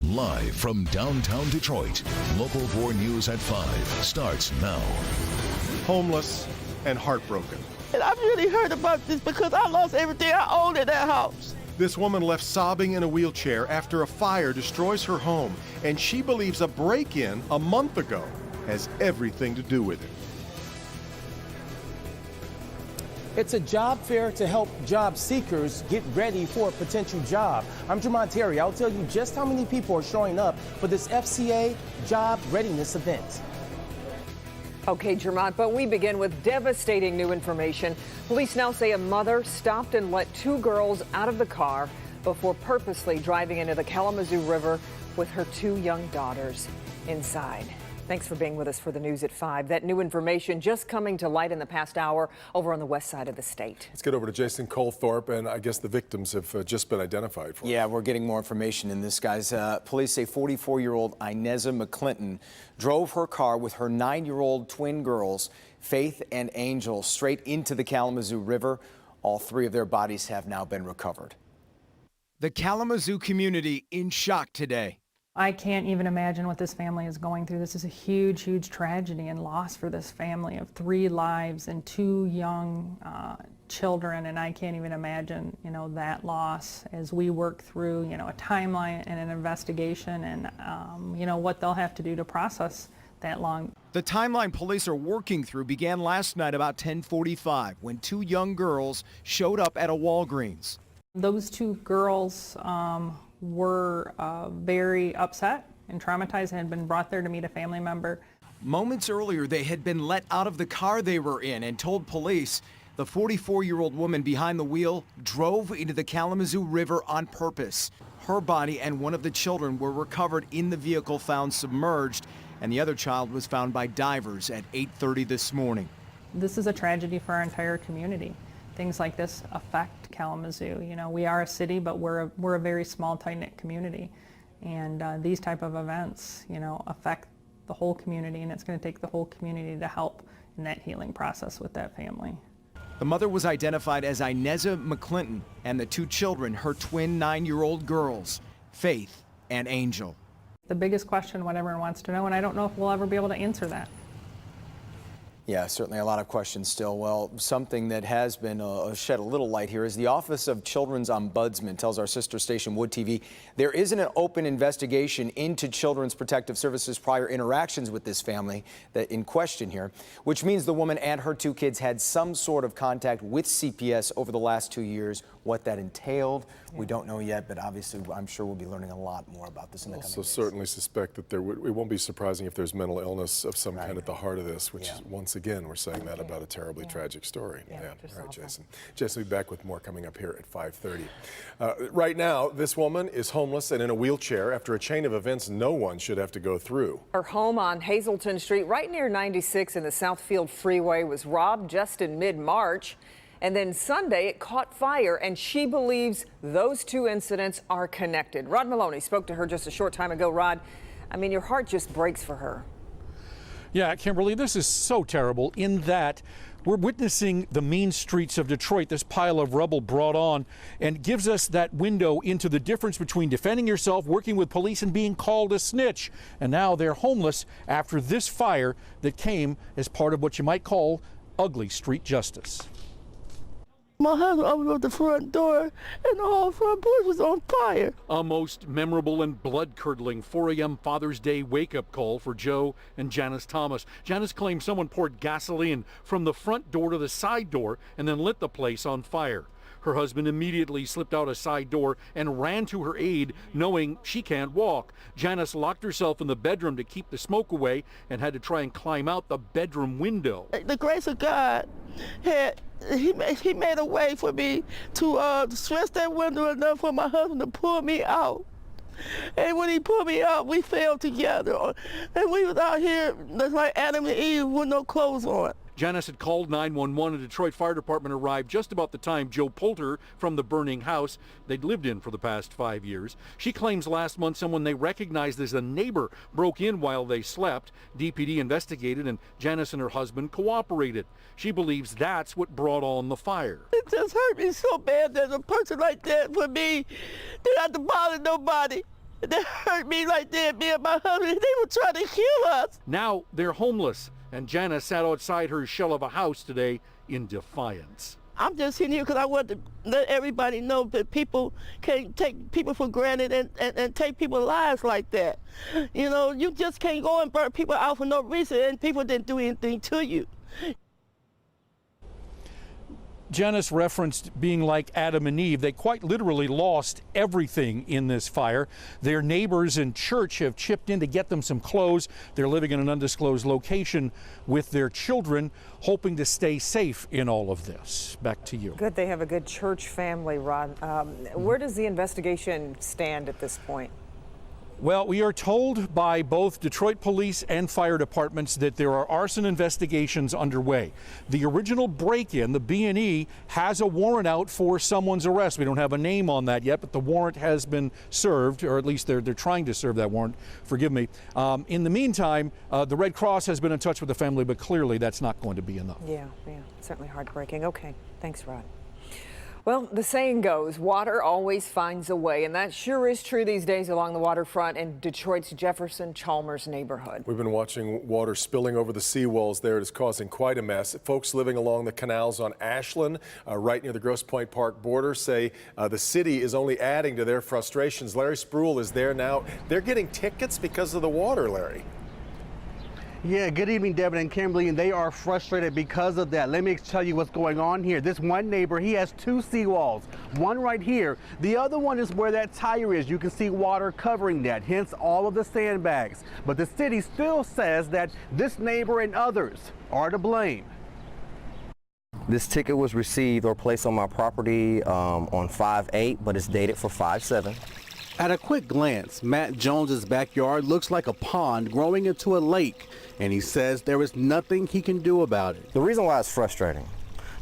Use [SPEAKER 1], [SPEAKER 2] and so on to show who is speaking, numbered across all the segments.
[SPEAKER 1] Live from downtown Detroit, Local 4 News at 5 starts now.
[SPEAKER 2] Homeless and heartbroken.
[SPEAKER 3] And I've really heard about this because I lost everything I owned in that house.
[SPEAKER 2] This woman left sobbing in a wheelchair after a fire destroys her home, and she believes a break-in a month ago has everything to do with it.
[SPEAKER 4] It's a job fair to help job seekers get ready for a potential job. I'm Jermont Terry. I'll tell you just how many people are showing up for this FCA job readiness event.
[SPEAKER 5] Okay, Jermont, but we begin with devastating new information. Police now say a mother stopped and let two girls out of the car before purposely driving into the Kalamazoo River with her two young daughters inside. Thanks for being with us for the news at 5. That new information just coming to light in the past hour over on the west side of the state.
[SPEAKER 6] Let's get over to Jason Colthorpe, and I guess the victims have just been identified for.
[SPEAKER 7] Yeah, we're getting more information in this, guys. Police say 44-year-old Ineza McClinton drove her car with her 9-year-old twin girls, Faith and Angel, straight into the Kalamazoo River. All three of their bodies have now been recovered.
[SPEAKER 8] The Kalamazoo community in shock today.
[SPEAKER 9] I can't even imagine what this family is going through. This is a huge, huge tragedy and loss for this family of 3 lives and 2 young children, and I can't even imagine, that loss as we work through, a timeline and an investigation and, what they'll have to do to process that long.
[SPEAKER 8] The timeline police are working through began last night about 10:45 when 2 young girls showed up at a Walgreens.
[SPEAKER 9] Those 2 girls were very upset and traumatized and had been brought there to meet a family member.
[SPEAKER 8] Moments earlier, they had been let out of the car they were in and told police the 44-year-old woman behind the wheel drove into the Kalamazoo River on purpose. Her body and one of the children were recovered in the vehicle found submerged, and the other child was found by divers at 8:30 this morning.
[SPEAKER 9] This is a tragedy for our entire community. Things like this affect Kalamazoo. We are a city, but we're a very small, tight-knit community. And these type of events, affect the whole community, and it's going to take the whole community to help in that healing process with that family.
[SPEAKER 8] The mother was identified as Ineza McClinton, and the 2 children, her twin 9-year-old girls, Faith and Angel.
[SPEAKER 9] The biggest question what everyone wants to know, and I don't know if we'll ever be able to answer that.
[SPEAKER 7] Yeah, certainly a lot of questions still. Well, something that has been shed a little light here is the Office of Children's Ombudsman tells our sister station Wood TV there isn't an open investigation into Children's Protective Services prior interactions with this family that in question here, which means the woman and her 2 kids had some sort of contact with CPS over the last 2 years. What that entailed, we don't know yet, but obviously I'm sure we'll be learning a lot more about this in the coming days.
[SPEAKER 6] Also certainly suspect that it won't be surprising if there's mental illness of some kind at the heart of this, which once again, we're saying that about a terribly tragic story. Yeah. All right, Jason. Jason will be back with more coming up here at 5:30. Right now, this woman is homeless and in a wheelchair after a chain of events no one should have to go through.
[SPEAKER 5] Her home on Hazelton Street, right near 96 in the Southfield Freeway, was robbed just in mid-March. And then Sunday, it caught fire, and she believes those 2 incidents are connected. Rod Maloney spoke to her just a short time ago. Rod, I mean, your heart just breaks for her.
[SPEAKER 10] Yeah, Kimberly, this is so terrible in that we're witnessing the mean streets of Detroit, this pile of rubble brought on, and gives us that window into the difference between defending yourself, working with police, and being called a snitch. And now they're homeless after this fire that came as part of what you might call ugly street justice.
[SPEAKER 3] My husband opened up the front door, and the whole front porch was on fire.
[SPEAKER 10] A most memorable and blood-curdling 4 a.m. Father's Day wake-up call for Joe and Janice Thomas. Janice claims someone poured gasoline from the front door to the side door and then lit the place on fire. Her husband immediately slipped out a side door and ran to her aid, knowing she can't walk. Janice locked herself in the bedroom to keep the smoke away and had to try and climb out the bedroom window.
[SPEAKER 3] The grace of God he made a way for me to stretch that window enough for my husband to pull me out. And when he pulled me out, we fell together. And we was out here just like Adam and Eve with no clothes on.
[SPEAKER 10] Janice had called 911. A Detroit Fire Department arrived just about the time Joe pulled her from the burning house they'd lived in for the past 5 years. She claims last month someone they recognized as a neighbor broke in while they slept. DPD investigated and Janice and her husband cooperated. She believes that's what brought on the fire.
[SPEAKER 3] It just hurt me so bad that a person like that for me didn't have to bother nobody. They hurt me like that, me and my husband. They were trying to kill us.
[SPEAKER 10] Now they're homeless, and Jana sat outside her shell of a house today in defiance.
[SPEAKER 3] I'm just sitting here because I want to let everybody know that people can't take people for granted and take people's lives like that. You know, you just can't go and burn people out for no reason, and people didn't do anything to you.
[SPEAKER 10] Janice referenced being like Adam and Eve. They quite literally lost everything in this fire. Their neighbors and church have chipped in to get them some clothes. They're living in an undisclosed location with their children, hoping to stay safe in all of this. Back to you.
[SPEAKER 5] Good, they have a good church family, Rod. Where does the investigation stand at this point?
[SPEAKER 10] Well, we are told by both Detroit police and fire departments that there are arson investigations underway. The original break-in, the B&E, has a warrant out for someone's arrest. We don't have a name on that yet, but the warrant has been served, or at least they're trying to serve that warrant. Forgive me. In the meantime, the Red Cross has been in touch with the family, but clearly that's not going to be enough.
[SPEAKER 5] Yeah, certainly heartbreaking. Okay, thanks, Rod. Well, the saying goes, water always finds a way, and that sure is true these days along the waterfront in Detroit's Jefferson-Chalmers neighborhood.
[SPEAKER 6] We've been watching water spilling over the seawalls there. It is causing quite a mess. Folks living along the canals on Ashland, right near the Grosse Pointe Park border, say the city is only adding to their frustrations. Larry Spruill is there now. They're getting tickets because of the water, Larry.
[SPEAKER 11] Yeah, good evening, Devin and Kimberly, and they are frustrated because of that. Let me tell you what's going on here. This one neighbor, he has two seawalls, one right here. The other one is where that tire is. You can see water covering that, hence all of the sandbags. But the city still says that this neighbor and others are to blame.
[SPEAKER 12] This ticket was received or placed on my property on 5/8, but it's dated for 5/7.
[SPEAKER 11] At a quick glance, Matt Jones's backyard looks like a pond growing into a lake, and he says there is nothing he can do about it.
[SPEAKER 12] The reason why it's frustrating,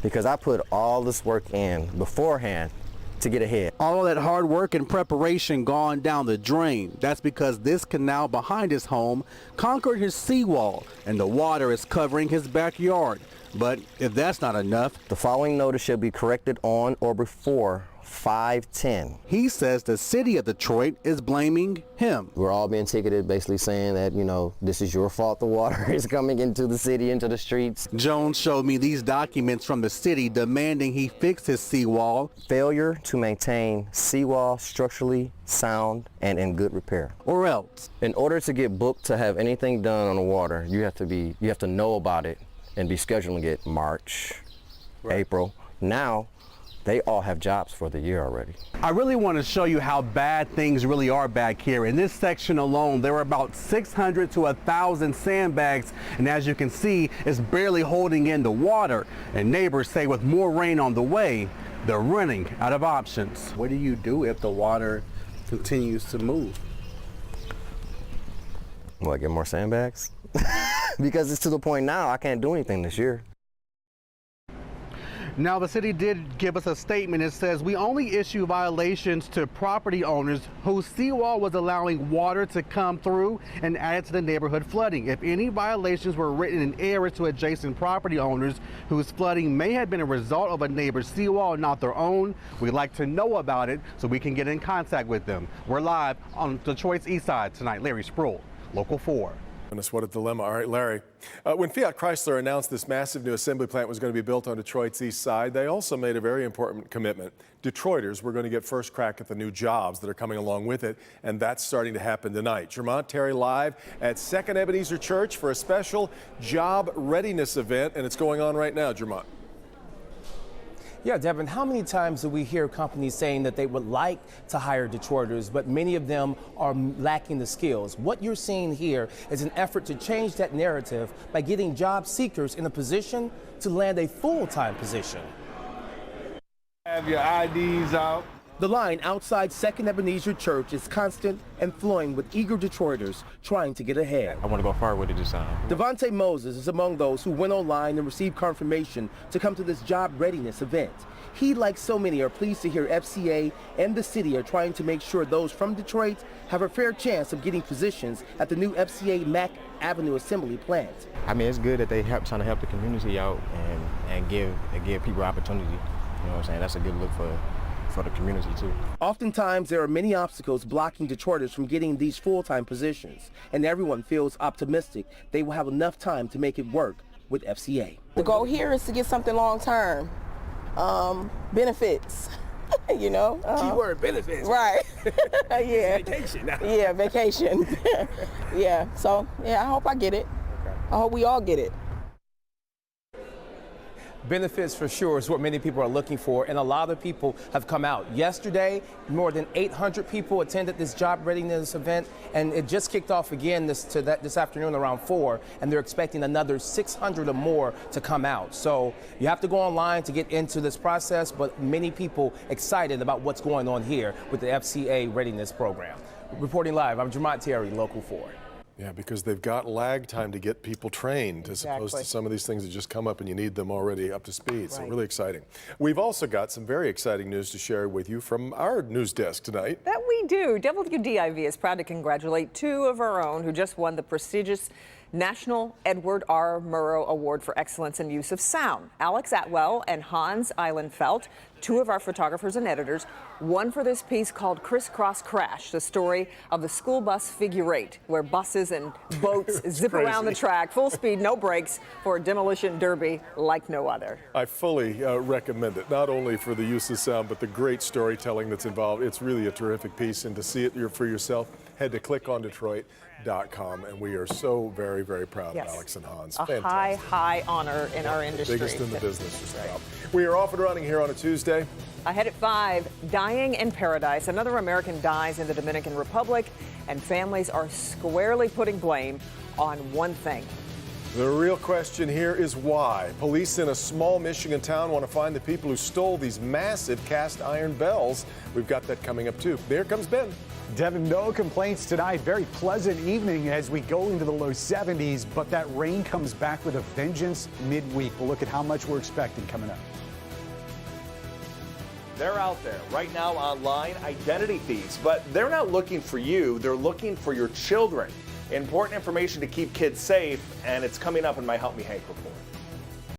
[SPEAKER 12] because I put all this work in beforehand to get ahead.
[SPEAKER 11] All that hard work and preparation gone down the drain. That's because this canal behind his home conquered his seawall, and the water is covering his backyard. But if that's not enough,
[SPEAKER 12] the following notice shall be corrected on or before 5/10.
[SPEAKER 11] He says the city of Detroit is blaming him.
[SPEAKER 12] We're all being ticketed, basically saying that, you know, this is your fault the water is coming into the city, into the streets.
[SPEAKER 11] Jones showed me these documents from the city demanding he fix his seawall.
[SPEAKER 12] Failure to maintain seawall structurally sound and in good repair.
[SPEAKER 11] Or else.
[SPEAKER 12] In order to get booked to have anything done on the water, you have to know about it and be scheduling it March, April. Now, they all have jobs for the year already.
[SPEAKER 11] I really want to show you how bad things really are back here. In this section alone, there are about 600 to 1,000 sandbags, and as you can see, it's barely holding in the water. And neighbors say with more rain on the way, they're running out of options. What do you do if the water continues to move?
[SPEAKER 12] What, get more sandbags? Because it's to the point now I can't do anything this year.
[SPEAKER 11] Now, the city did give us a statement. It says we only issue violations to property owners whose seawall was allowing water to come through and add to the neighborhood flooding. If any violations were written in error to adjacent property owners whose flooding may have been a result of a neighbor's seawall, not their own, we'd like to know about it so we can get in contact with them. We're live on Detroit's East Side tonight. Larry Spruill, Local 4.
[SPEAKER 6] Goodness, what a dilemma. All right, Larry. When Fiat Chrysler announced this massive new assembly plant was going to be built on Detroit's east side, they also made a very important commitment. Detroiters were going to get first crack at the new jobs that are coming along with it, and that's starting to happen tonight. Jermont Terry live at Second Ebenezer Church for a special job readiness event, and it's going on right now. Jermont.
[SPEAKER 4] Yeah, Devin, how many times do we hear companies saying that they would like to hire Detroiters, but many of them are lacking the skills? What you're seeing here is an effort to change that narrative by getting job seekers in a position to land a full-time position.
[SPEAKER 13] Have your IDs out.
[SPEAKER 4] The line outside Second Ebenezer Church is constant and flowing with eager Detroiters trying to get ahead.
[SPEAKER 14] I want to go far with it this time.
[SPEAKER 4] Devontae Moses is among those who went online and received confirmation to come to this job readiness event. He, like so many, are pleased to hear FCA and the city are trying to make sure those from Detroit have a fair chance of getting positions at the new FCA Mack Avenue Assembly plant.
[SPEAKER 14] I mean, it's good that they trying to help the community out and give people opportunity. You know what I'm saying? That's a good look for for the community too.
[SPEAKER 15] Oftentimes, there are many obstacles blocking Detroiters from getting these full-time positions, and everyone feels optimistic they will have enough time to make it work with FCA.
[SPEAKER 16] The goal here is to get something long-term, benefits, you know.
[SPEAKER 15] Keyword benefits.
[SPEAKER 16] Right. Yeah.
[SPEAKER 15] Vacation.
[SPEAKER 16] Yeah, vacation. Yeah, so, yeah, I hope I get it.
[SPEAKER 15] Okay.
[SPEAKER 16] I hope we all get it.
[SPEAKER 4] Benefits for sure is what many people are looking for, and a lot of people have come out. Yesterday, more than 800 people attended this job readiness event, and it just kicked off again this afternoon around 4, and they're expecting another 600 or more to come out. So you have to go online to get into this process, but many people excited about what's going on here with the FCA readiness program. Reporting live, I'm Jermont Terry, Local 4.
[SPEAKER 6] Yeah, because they've got lag time to get people trained as opposed to some of these things that just come up and you need them already up to speed. So really exciting. We've also got some very exciting news to share with you from our news desk tonight.
[SPEAKER 5] That we do. WDIV is proud to congratulate two of our own who just won the prestigious National Edward R. Murrow Award for Excellence in Use of Sound. Alex Atwell and Hans Eilenfeld, two of our photographers and editors, won for this piece called Crisscross Crash, the story of the school bus figure eight, where buses and boats zip around the track, full speed, no brakes, for a demolition derby like no other.
[SPEAKER 6] I fully recommend it, not only for the use of sound, but the great storytelling that's involved. It's really a terrific piece, and to see it for yourself, head to clickondetroit.com, and we are so very, very proud of Alex and Hans.
[SPEAKER 5] A high honor in our industry.
[SPEAKER 6] Biggest in the business, just about. We are off and running here on a Tuesday.
[SPEAKER 5] Ahead at 5, dying in paradise. Another American dies in the Dominican Republic, and families are squarely putting blame on one thing.
[SPEAKER 6] The real question here is why. Police in a small Michigan town want to find the people who stole these massive cast iron bells. We've got that coming up too. There comes Ben.
[SPEAKER 17] Devin, no complaints tonight. Very pleasant evening as we go into the low 70s, but that rain comes back with a vengeance midweek. We'll look at how much we're expecting coming up.
[SPEAKER 18] They're out there right now online, identity thieves, but they're not looking for you. They're looking for your children. Important information to keep kids safe, and it's coming up in my Help Me Hank report.